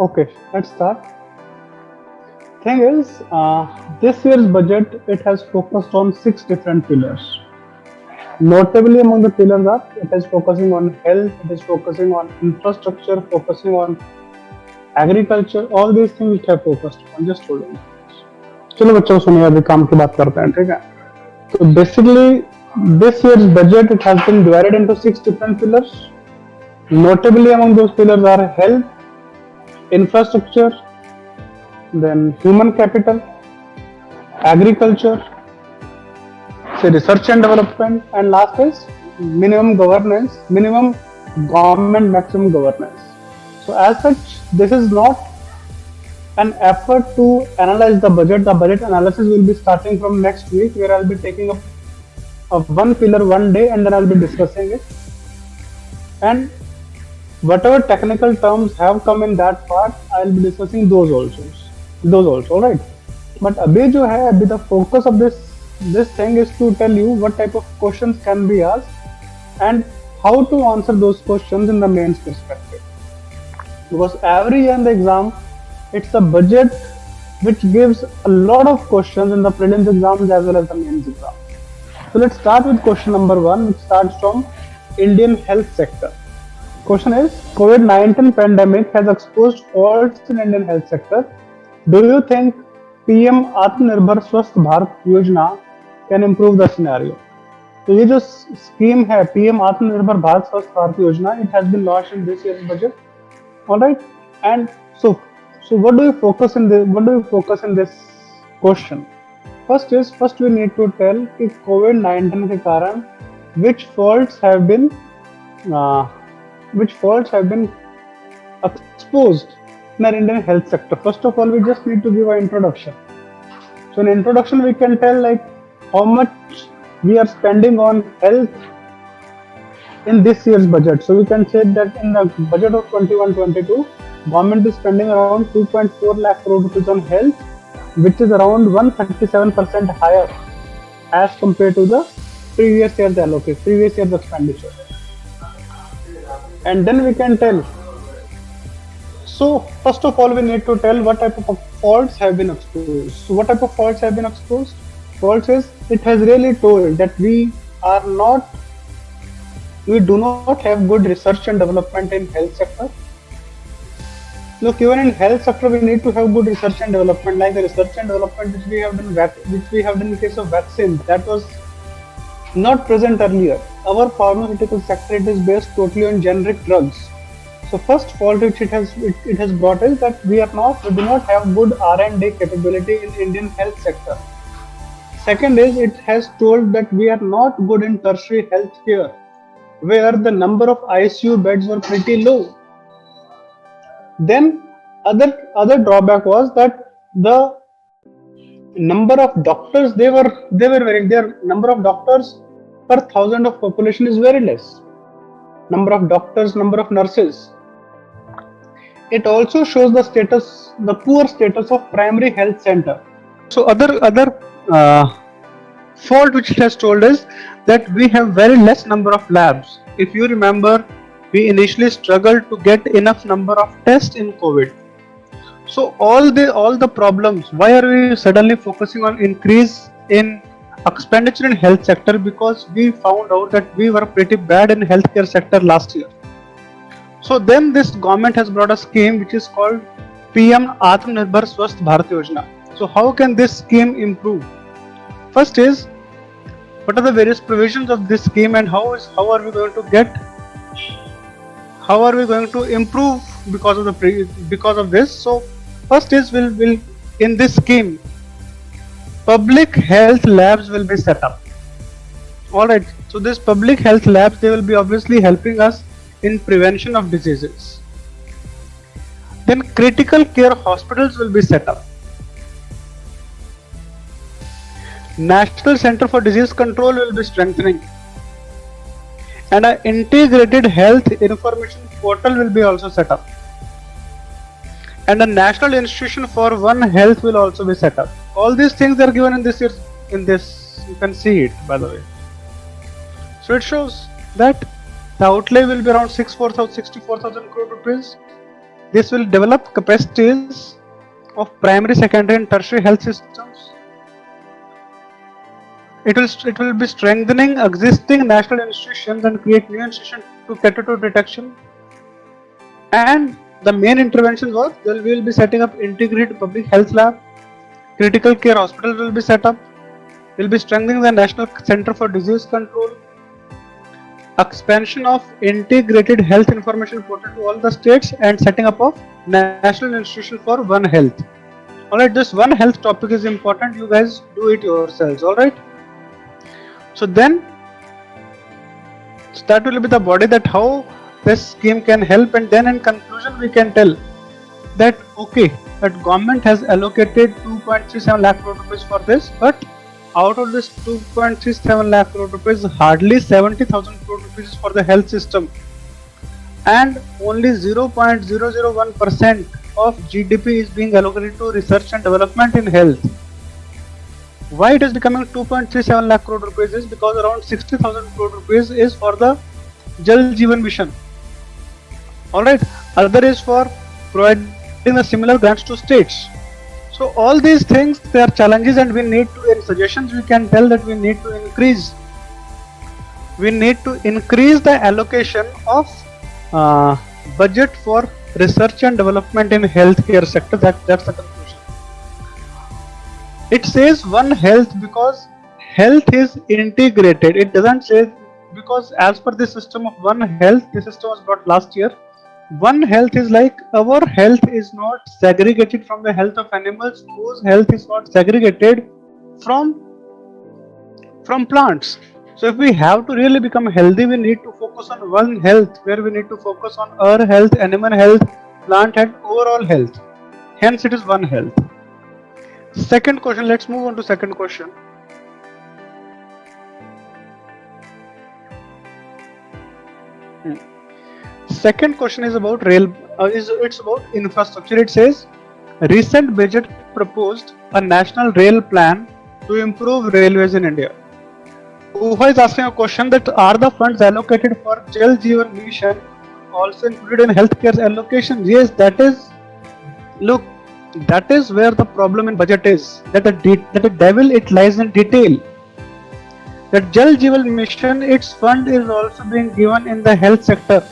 Okay, let's start. Thing is, this year's budget it has focused on six different pillars. Notably among the pillars are it is focusing on health, it is focusing on infrastructure, focusing on agriculture. All these things it have focused on. Just hold on. चलो बच्चों सुनिए अभी काम की बात करते हैं ठीक है तो basically this year's budget it has been divided into six different pillars. Notably among those pillars are health, infrastructure, then human capital, agriculture, say research and development, and last is minimum governance, minimum government, maximum governance. So as such, this is not an effort to analyze the budget. The budget analysis will be starting from next week, where I'll be taking up one pillar one day, and then I'll be discussing it. And whatever technical terms have come in that part, I'll be discussing those also. Right? But अभी जो है अभी the focus of this thing is to tell you what type of questions can be asked and how to answer those questions in the mains perspective. Because every year in the exam, it's a budget which gives a lot of questions in the prelims exams as well as the mains exam. So let's start with question number 1, which starts from Indian health sector. Question is, COVID-19 pandemic has exposed faults in Indian health sector. Do you think PM Atmanirbhar Swasth Bharat Yojana can improve the scenario? तो ये जो scheme है PM आत्मनिर्भर भारत स्वस्थ भारत योजना, it has been launched in this year's budget. All right, and so what do you focus in this question? First we need to tell कि COVID-19 के कारण which faults have been exposed in our Indian health sector. First of all, we just need to give an introduction. So in introduction, we can tell like how much we are spending on health in this year's budget. So we can say that in the budget of 21-22, government is spending around 2.4 lakh crore rupees on health, which is around 137% higher as compared to the previous year's expenditure. And then we can tell. So first of all, we need to tell what type of faults have been exposed. So what type of faults have been exposed? Faults is it has really told that we do not have good research and development in health sector. Look, even in health sector, we need to have good research and development, like the research and development which we have done in case of vaccines. That was not present earlier. Our pharmaceutical sector, it is based totally on generic drugs. So first fault which it has brought is that we do not have good R&D capability in Indian health sector. Second is it has told that we are not good in tertiary health care, where the number of ICU beds were pretty low. Then other drawback was that the number of doctors their number of doctors per thousand of population is very less. Number of doctors, number of nurses. It also shows the poor status of primary health center. So other fault which it has told is that we have very less number of labs. If you remember, we initially struggled to get enough number of tests in COVID. So all the problems, why are we suddenly focusing on increase in expenditure in health sector? Because we found out that we were pretty bad in healthcare sector last year. So then this government has brought a scheme which is called PM Atmanirbhar Swasth Bharat Yojana. So how can this scheme improve? First is, what are the various provisions of this scheme and how are we going to improve because of this? So first is will in this scheme, public health labs will be set up. All right. So this public health labs, they will be obviously helping us in prevention of diseases. Then critical care hospitals will be set up. National Center for Disease Control will be strengthening. And an integrated health information portal will be also set up. And a National Institution for One Health will also be set up. All these things are given in this year. You can see it, by the way. So it shows that the outlay will be around 64,000 crore rupees. This will develop capacities of primary, secondary, and tertiary health systems. It will be strengthening existing national institutions and create new institutions to cater to detection. And the main intervention was we will be setting up integrated public health lab, critical care hospitals will be set up. We'll be strengthening the National Center for Disease Control, expansion of integrated health information portal to all the states, and setting up of National Institution for One Health. Alright, this One Health topic is important. You guys do it yourselves. Alright. So then, that will be the body that how this scheme can help, and then in conclusion we can tell that okay, that government has allocated 2.37 lakh crore rupees for this, but out of this 2.37 lakh crore rupees, hardly 70,000 crore rupees is for the health system, and only 0.001% of GDP is being allocated to research and development in health. Why it is becoming 2.37 lakh crore rupees is because around 60,000 crore rupees is for the Jal Jeevan Mission. Alright, other is for providing the similar grants to states. So all these things, they are challenges, and we need to, in suggestions we can tell that we need to increase the allocation of budget for research and development in healthcare sector. That's the conclusion. It says One Health because health is integrated. It doesn't say, because as per the system of One Health, the system was brought last year. One Health is like our health is not segregated from the health of animals, whose health is not segregated from plants. So if we have to really become healthy, we need to focus on One Health, where we need to focus on our health, animal health, plant and overall health. Hence it is One Health. Second question, let's move on to second question. Second question is about it's about infrastructure. It says recent budget proposed a national rail plan to improve railways in India. Uha is asking a question that are the funds allocated for Jal Jeevan Mission also included in healthcare allocation? Yes, that is. Look, that is where the problem in budget is. That the devil it lies in detail. That Jal Jeevan Mission, its fund is also being given in the health sector.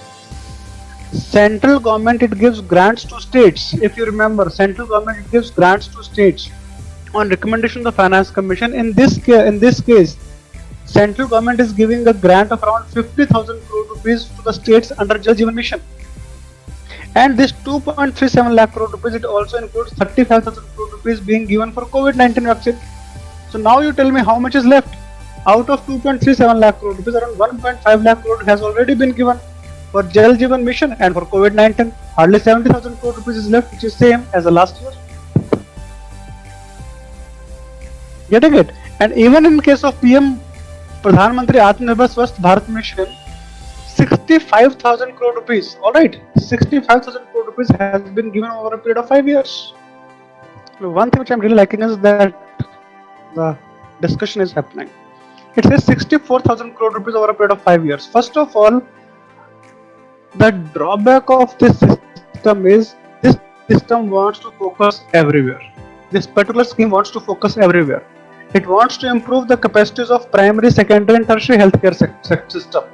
Central government, it gives grants to states. If you remember, central government, it gives grants to states on recommendation of the Finance Commission. In this case, central government is giving a grant of around 50,000 crore rupees to the states under Jal Jeevan Mission. And this 2.37 lakh crore rupees, it also includes 35,000 crore rupees being given for COVID-19 vaccine. So now you tell me how much is left. Out of 2.37 lakh crore rupees, around 1.5 lakh crore has already been given for Jal Jeevan Mission and for COVID-19. Hardly 70,000 crore rupees is left, which is same as the last year. Getting it? And even in case of PM Pradhan Mantri Atmanirbhar Swasth Bharat Mission, 65,000 crore rupees. Alright, 65,000 crore rupees has been given over a period of 5 years. One thing which I'm really liking is that the discussion is happening. It says 64,000 crore rupees over a period of 5 years. First of all, the drawback of this system is this system wants to focus everywhere. This particular scheme wants to focus everywhere. It wants to improve the capacities of primary, secondary and tertiary healthcare system.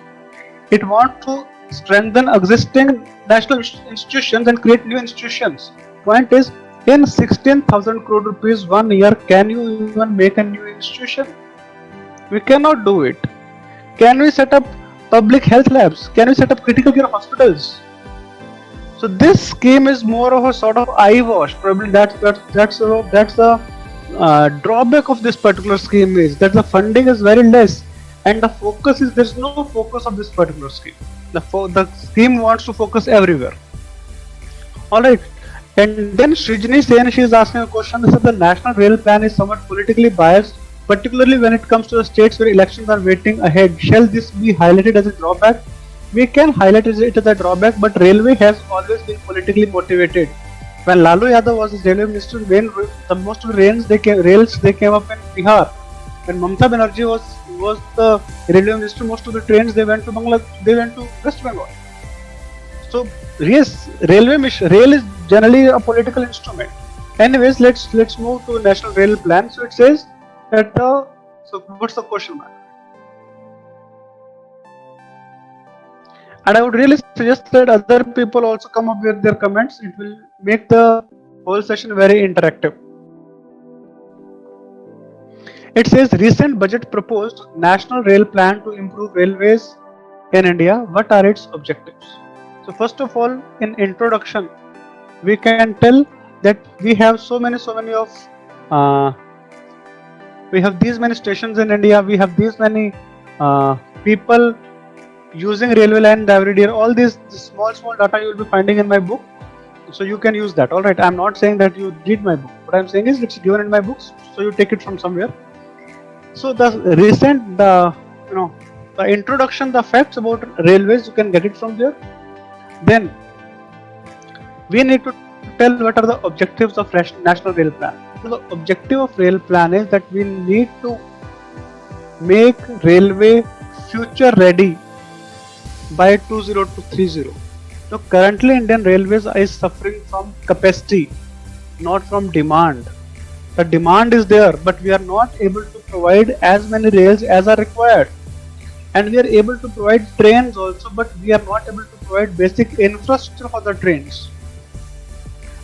It wants to strengthen existing national institutions and create new institutions. Point is, in 16,000 crore rupees 1 year, can you even make a new institution? We cannot do it. Can we set up public health labs? Can we set up critical care hospitals? So this scheme is more of a sort of eyewash. Probably that's the drawback of this particular scheme is that the funding is very less, and the focus is there's no focus of this particular scheme. The scheme wants to focus everywhere. All right. And then Srijini Sen, she is asking a question. This is the national rail plan is somewhat politically biased, particularly when it comes to the states where elections are waiting ahead. Shall this be highlighted as a drawback? We can highlight it as a drawback, but railway has always been politically motivated. When Lalu Yadav was the railway minister, when the most of the rails they came up in Bihar. When Mamata Banerjee was the railway minister, most of the trains they went to West Bengal. So Yes, rail is generally a political instrument. Anyways, let's move to National Rail Plan. So it says that so what's the question mark? And I would really suggest that other people also come up with their comments. It will make the whole session very interactive. It says recent budget proposed National Rail Plan to improve railways in India. What are its objectives? So first of all, in introduction, we can tell that we have so many of we have these many stations in India. We have these many people using railway line every year. All these small data you will be finding in my book, so you can use that. All right, I'm not saying that you read my book. What I'm saying is it's given in my books, so you take it from somewhere. So the recent the introduction, the facts about railways, you can get it from there. Then we need to tell what are the objectives of National Rail Plan. So the objective of rail plan is that we need to make railway future ready by 2030. So currently Indian Railways is suffering from capacity, not from demand. The demand is there, but we are not able to provide as many rails as are required. And we are able to provide trains also, but we are not able to provide basic infrastructure for the trains.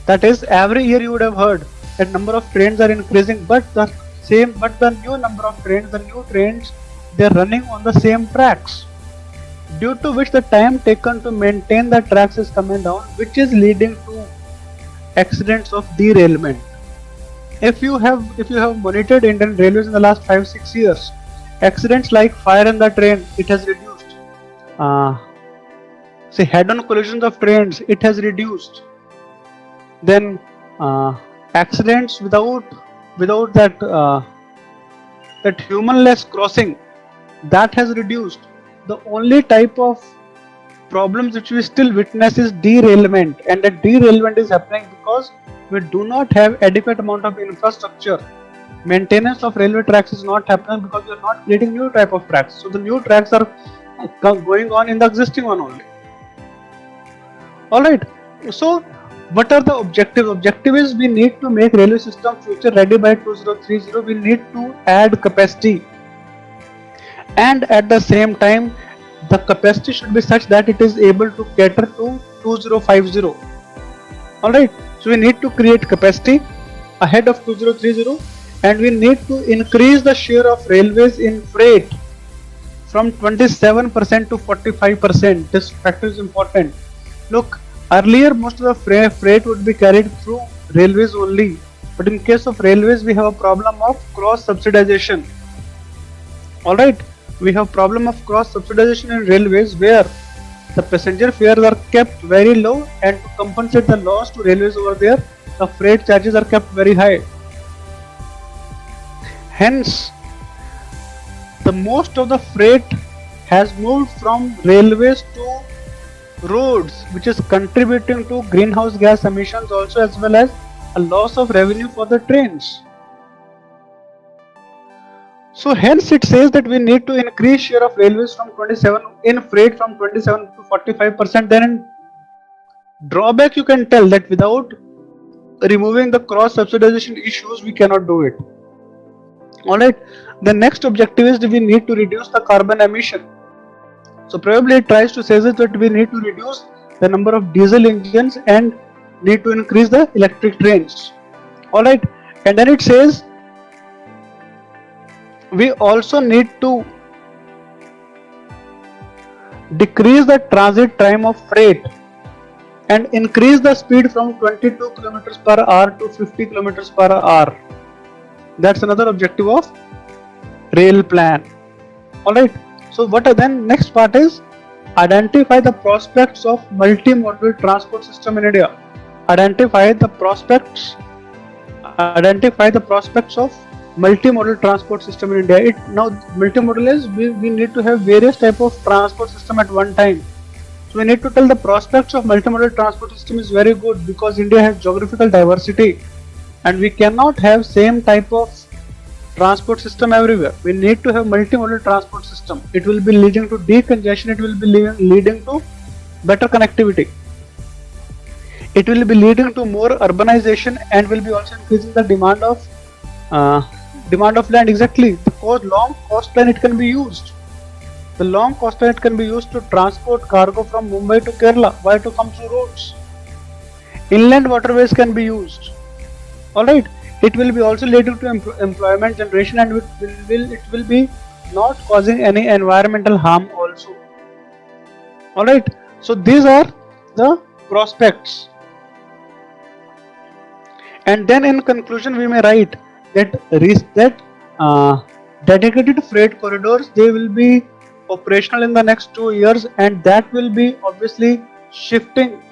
That is, every year you would have heard that number of trains are increasing, but the new number of trains, they are running on the same tracks, due to which the time taken to maintain the tracks is coming down, which is leading to accidents of derailment. If you have monitored Indian Railways in the last 5-6 years, accidents like fire in the train, it has reduced. Say head-on collisions of trains, it has reduced. Then accidents without that humanless crossing, that has reduced. The only type of problems which we still witness is derailment, and that derailment is happening because we do not have adequate amount of infrastructure. Maintenance of railway tracks is not happening because we are not creating new type of tracks. So the new tracks are going on in the existing one only. Alright, so what are the objectives? Objective is we need to make railway system future ready by 2030. We need to add capacity, and at the same time the capacity should be such that it is able to cater to 2050. Alright, so we need to create capacity ahead of 2030, and we need to increase the share of railways in freight from 27% to 45%. This factor is important. Look, earlier most of the freight would be carried through railways only, but in case of railways we have a problem of cross subsidization. Alright, we have problem of cross subsidization in railways, where the passenger fares are kept very low, and to compensate the loss to railways over there, the freight charges are kept very high. Hence, the most of the freight has moved from railways to roads, which is contributing to greenhouse gas emissions also, as well as a loss of revenue for the trains. So hence it says that we need to increase share of railways from 27 in freight from 27 to 45%. Then in drawback you can tell that without removing the cross subsidization issues we cannot do it. Alright, the next objective is that we need to reduce the carbon emission. So probably it tries to say that we need to reduce the number of diesel engines and need to increase the electric trains. Alright, and then it says we also need to decrease the transit time of freight and increase the speed from 22 km per hour to 50 km per hour. That's another objective of rail plan. Alright, so what are then next part is identify the prospects of multimodal transport system in India. Identify the prospects of multimodal transport system in India. Now multimodal is we need to have various type of transport system at one time. So we need to tell the prospects of multimodal transport system is very good, because India has geographical diversity and we cannot have same type of transport system everywhere. We need to have multimodal transport system. It will be leading to decongestion, it will be leading to better connectivity. it will be leading to more urbanization and will be also increasing the demand of land. Exactly, because long coastline it can be used. The long coastline it can be used to transport cargo from Mumbai to Kerala. Why to come through roads? Inland waterways can be used. All right. It will be also leading to employment generation, and it will be not causing any environmental harm also. All right. So these are the prospects. And then in conclusion, we may write that dedicated freight corridors, they will be operational in the next 2 years, and that will be obviously shifting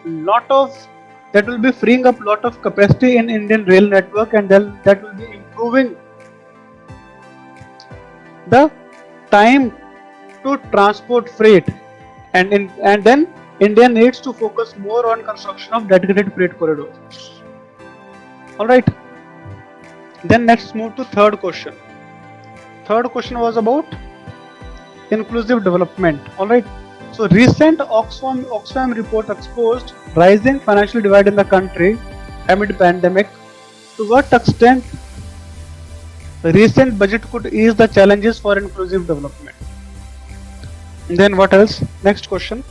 that will be freeing up lot of capacity in Indian rail network, and then that will be improving the time to transport freight, and then India needs to focus more on construction of dedicated freight corridors. Alright, then let's move to third question. Third question was about inclusive development. Alright, so recent Oxfam report exposed rising financial divide in the country amid pandemic. To what extent the recent budget could ease the challenges for inclusive development? And then what else? Next question.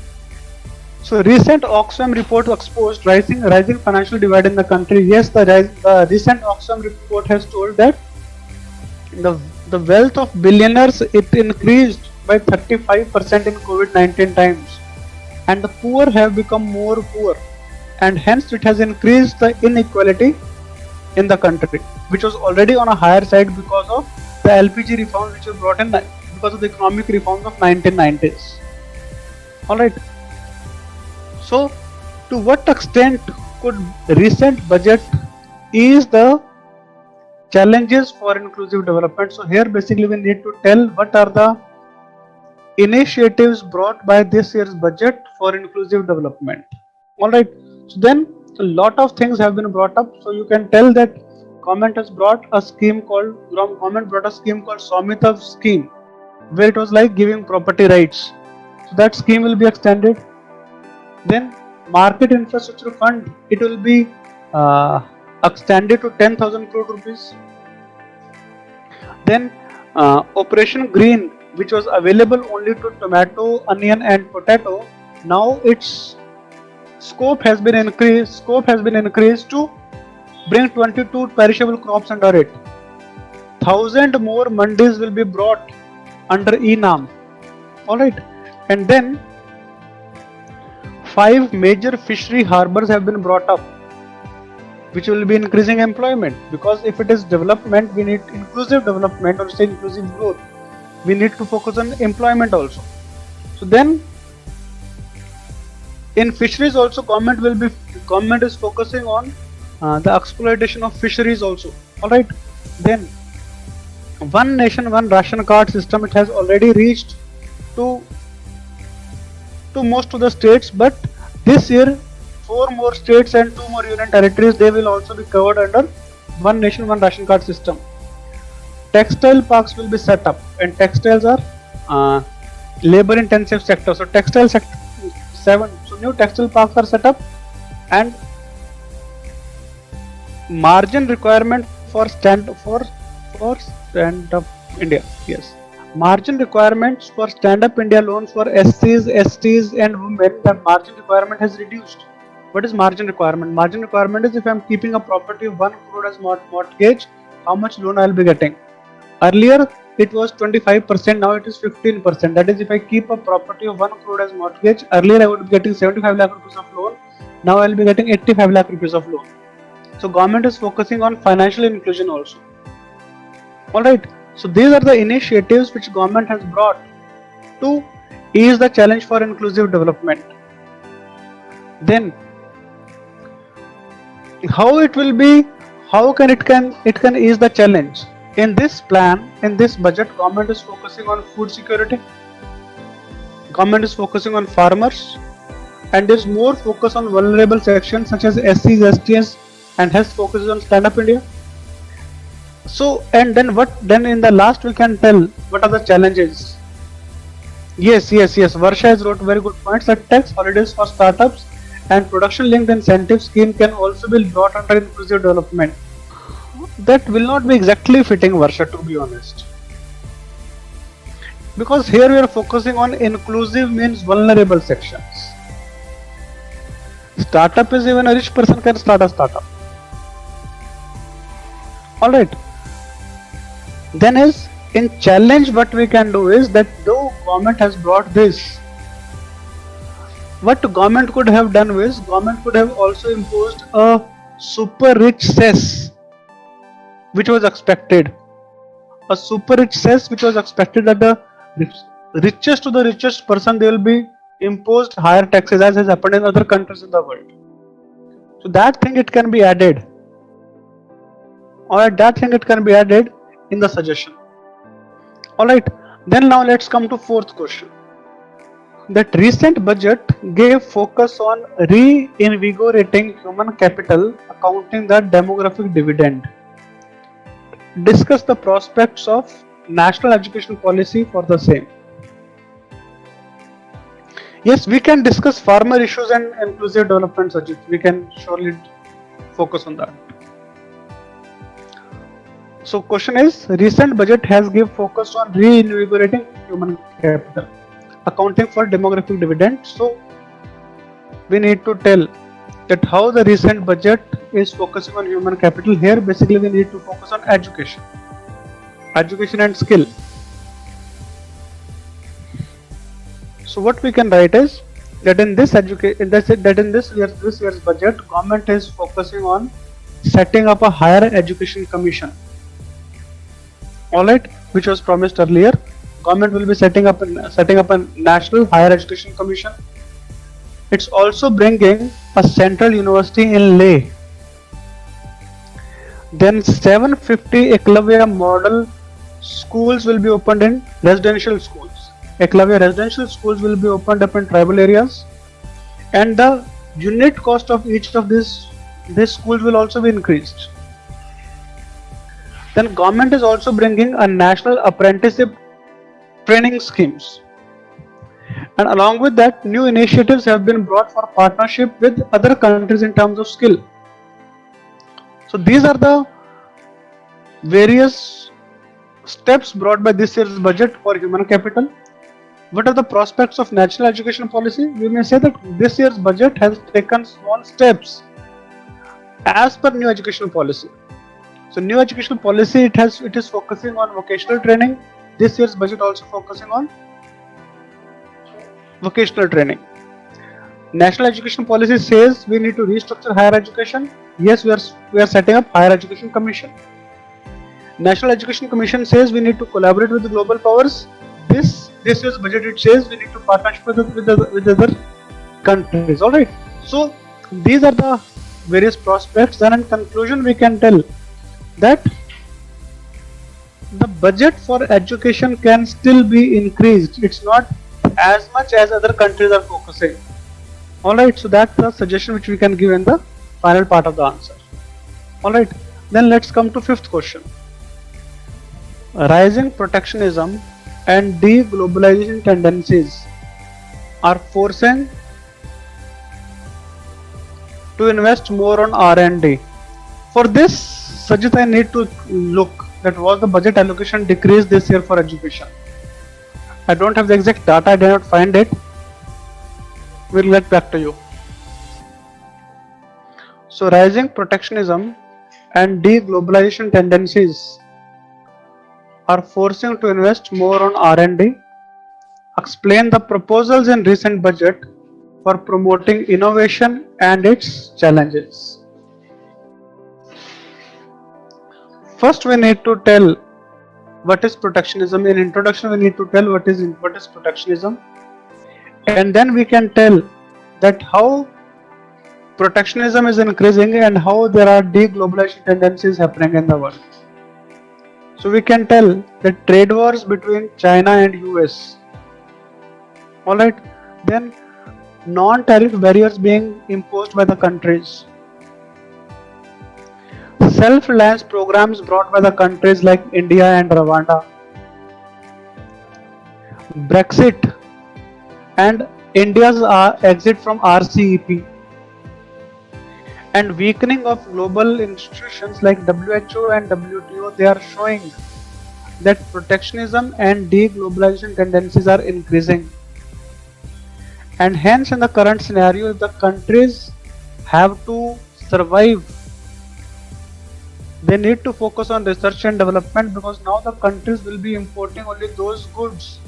So recent Oxfam report exposed rising financial divide in the country. Yes, the recent Oxfam report has told that the wealth of billionaires it increased by 35% in COVID-19 times, and the poor have become more poor, and hence it has increased the inequality in the country, which was already on a higher side because of the LPG reforms which were brought in because of the economic reforms of 1990s. Alright. So, to what extent could recent budget ease the challenges for inclusive development? So here basically we need to tell what are the initiatives brought by this year's budget for inclusive development. Alright, so then a lot of things have been brought up. So you can tell that government brought a scheme called Swamita scheme, where it was like giving property rights. So that scheme will be extended. Then market infrastructure fund, it will be extended to 10,000 crore rupees. Then Operation Green, which was available only to tomato, onion and potato, now its scope has been increased to bring 22 perishable crops under it. 1,000 more mandis will be brought under ENAM. Alright, and then 5 major fishery harbors have been brought up, which will be increasing employment, because if it is development, we need inclusive development, or say inclusive growth, we need to focus on employment also. So then in fisheries also, government is focusing on the exploitation of fisheries also. Alright, then one nation one ration card system, it has already reached to most of the states, but this year 4 more states and 2 more union territories, they will also be covered under one nation one ration card system. Textile parks will be set up, and textiles are labor intensive sector, so textile sector 7, so new textile parks are set up, and margin requirement for stand up India. Yes, margin requirements for stand up India loans for SCs, STs and women, the margin requirement has reduced. What is margin requirement? Margin requirement is if I am keeping a property of 1 crore as mortgage, how much loan I will be getting. Earlier it was 25%, now it is 15%. That is, if I keep a property of 1 crore as mortgage, earlier I would be getting 75 lakh rupees of loan, now I will be getting 85 lakh rupees of loan. So government is focusing on financial inclusion also. Alright, so these are the initiatives which government has brought to ease the challenge for inclusive development. Then how it can ease the challenge? In this plan, in this budget, government is focusing on food security, government is focusing on farmers, and there is more focus on vulnerable sections such as SCs, STs, and has focuses on stand up India. So, and then in the last we can tell what are the challenges. Yes, Varsha has wrote very good points, that tax holidays for startups and production linked incentive scheme can also be brought under inclusive development. That will not be exactly fitting, Varsha, to be honest. Because here we are focusing on inclusive means vulnerable sections. Startup is even a rich person can start a startup. Alright. Then is in challenge what we can do is that though government has brought this, what government could have done is government could have also imposed a super rich cess which was expected. A super rich cess which was expected that the richest to the richest person they will be imposed higher taxes as has happened in other countries in the world. So that thing it can be added. Alright, that thing it can be added in the suggestion. Alright, then now let's come to fourth question. That recent budget gave focus on reinvigorating human capital, accounting the demographic dividend. Discuss the prospects of national education policy for the same. Yes, we can discuss farmer issues and inclusive development, Sajid. We can surely focus on that. So question is, recent budget has given focus on reinvigorating human capital, accounting for demographic dividend. So we need to tell that how the recent budget is focusing on human capital. Here basically we need to focus on education and skill. So what we can write is that in this year's budget, government is focusing on setting up a higher education commission. Alright, which was promised earlier. Government will be setting up a national higher education commission. It's also bringing a central university in Leh. Then 750 Eklavya model schools will be opened in residential schools. Eklavya residential schools will be opened up in tribal areas, and the unit cost of each of these schools will also be increased. Then government is also bringing a national apprenticeship training schemes, and along with that new initiatives have been brought for partnership with other countries in terms of skill. So these are the various steps brought by this year's budget for human capital. What are the prospects of national education policy? We may say that this year's budget has taken small steps as per new education policy. So new education policy it is focusing on vocational training. This year's budget also focusing on vocational training. National education policy says we need to restructure higher education. Yes, we are setting up higher education commission. National Education Commission says we need to collaborate with the global powers. This year's budget it says we need to partnership with other countries. Alright. So these are the various prospects, and in conclusion we can tell that the budget for education can still be increased. It's not as much as other countries are focusing. Alright, so that's the suggestion which we can give in the final part of the answer. Alright, then let's come to fifth question. Rising protectionism and deglobalization tendencies are forcing to invest more on R&D. For this, Sajid, I need to look that was the budget allocation decreased this year for education. I don't have the exact data, I did not find it. We'll get back to you. So rising protectionism and deglobalization tendencies are forcing to invest more on R&D. Explain the proposals in recent budget for promoting innovation and its challenges. First we need to tell what is protectionism. In introduction we need to tell what is protectionism, and then we can tell that how protectionism is increasing and how there are deglobalization tendencies happening in the world. So we can tell that trade wars between China and US. Alright, then non-tariff barriers being imposed by the countries. Self-reliance programs brought by the countries like India and Rwanda. Brexit and India's exit from RCEP. and weakening of global institutions like WHO and WTO, they are showing that protectionism and deglobalization tendencies are increasing. And hence, in the current scenario, if the countries have to survive, they need to focus on research and development, because now the countries will be importing only those goods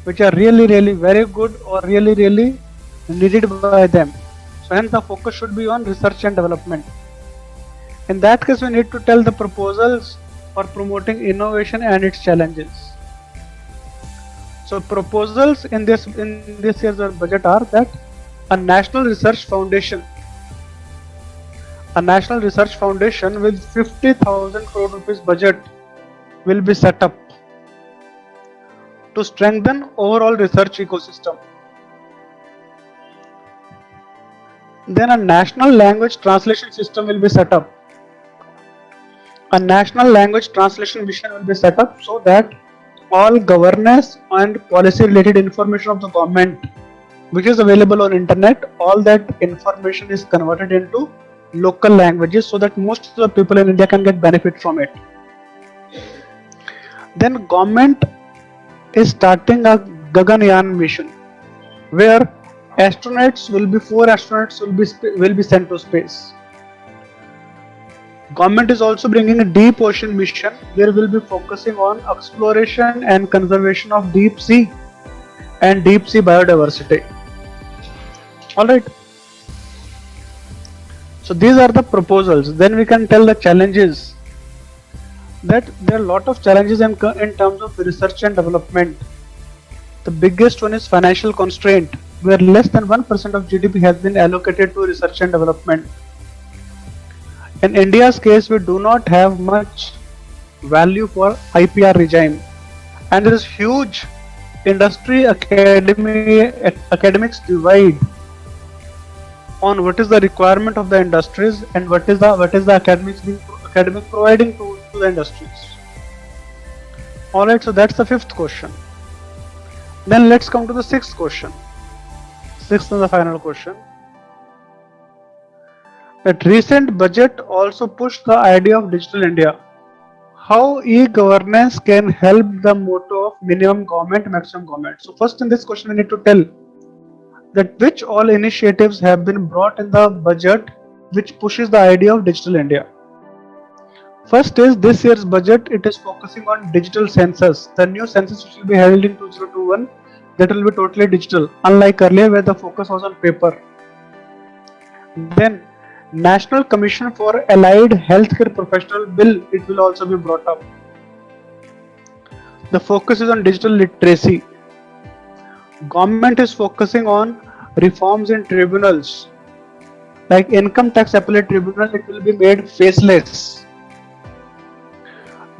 which are really, really very good or really, really needed by them. So hence the focus should be on research and development. In that case, we need to tell the proposals for promoting innovation and its challenges. So proposals in this year's budget are that a national research foundation with 50,000 crore rupees budget will be set up to strengthen overall research ecosystem. Then a national language translation system will be set up. A national language translation mission will be set up so that all governance and policy related information of the government which is available on internet, all that information is converted into local languages so that most of the people in India can get benefit from it. Then government is starting a Gaganyaan mission where four astronauts will be sent to space. Government is also bringing a deep ocean mission where we'll be focusing on exploration and conservation of deep sea and deep sea biodiversity. Alright. So these are the proposals. Then we can tell the challenges. That there are a lot of challenges in terms of research and development. The biggest one is financial constraint, where less than 1% of GDP has been allocated to research and development. In India's case, we do not have much value for IPR regime, and there is huge industry academics divide on what is the requirement of the industries and what is the academic providing to the industries. Alright, so that's the fifth question. Then let's come to the sixth question. Sixth and the final question. That recent budget also pushed the idea of Digital India. How e-governance can help the motto of minimum government, maximum government? So first in this question we need to tell that which all initiatives have been brought in the budget which pushes the idea of Digital India. First is this year's budget, it is focusing on digital census. The new census which will be held in 2021, that will be totally digital, unlike earlier where the focus was on paper. Then National Commission for Allied Healthcare Professional Bill, it will also be brought up. The focus is on digital literacy. Government is focusing on reforms in tribunals. Like Income Tax Appellate Tribunal, it will be made faceless.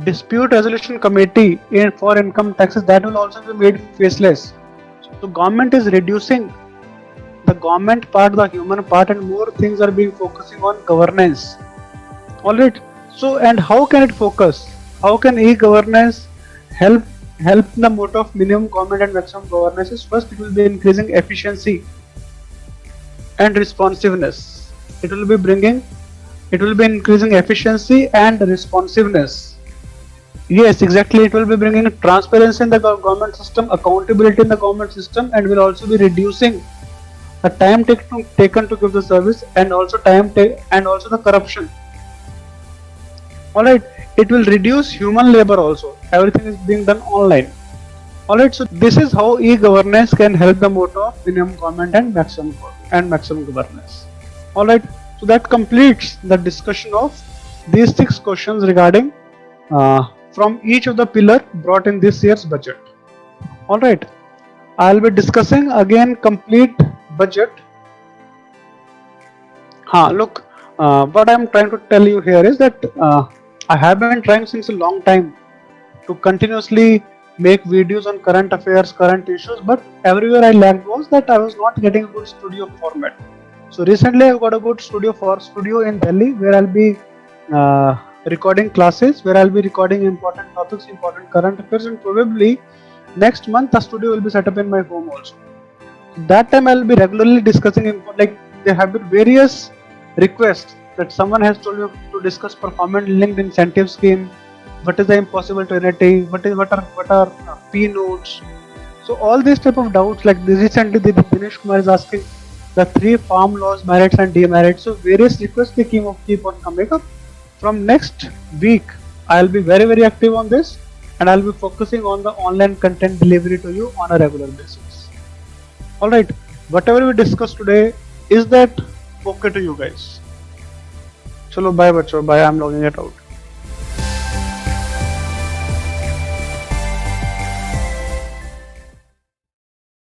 Dispute Resolution Committee for income taxes, that will also be made faceless. So government is reducing the government part, the human part, and more things are being focusing on governance. Alright. So, and how can it focus? How can e-governance help the motto of minimum government and maximum governance? Is first, it will be increasing efficiency and responsiveness. It will be increasing efficiency and responsiveness. Yes, exactly. It will be bringing transparency in the government system, accountability in the government system, and will also be reducing the time taken to give the service, and also the corruption. Alright, it will reduce human labor also. Everything is being done online. Alright, so this is how e-governance can help the motto of minimum government and maximum governance. Alright, so that completes the discussion of these 6 questions regarding from each of the pillar brought in this year's budget. Alright, I will be discussing again complete budget. Look, what I am trying to tell you here is that I have been trying since a long time to continuously make videos on current affairs, current issues, but everywhere I lagged was that I was not getting a good studio format. So recently I got a good studio in Delhi, where I'll be recording classes, where I'll be recording important topics, important current affairs, and probably next month a studio will be set up in my home also. That time I'll be regularly discussing, like there have been various request that someone has told you to discuss performance linked incentive scheme, what is the impossible trinity, what are p nodes. So all these type of doubts, like recently the Dinesh Kumar is asking the 3 farm laws, merits and demerits. So various requests they keep on coming up. From next week, I'll be very active on this, and I'll be focusing on the online content delivery to you on a regular basis. Alright, whatever we discussed today, is that okay to you guys? Chalo, bye bachcho, bye, I'm logging it out.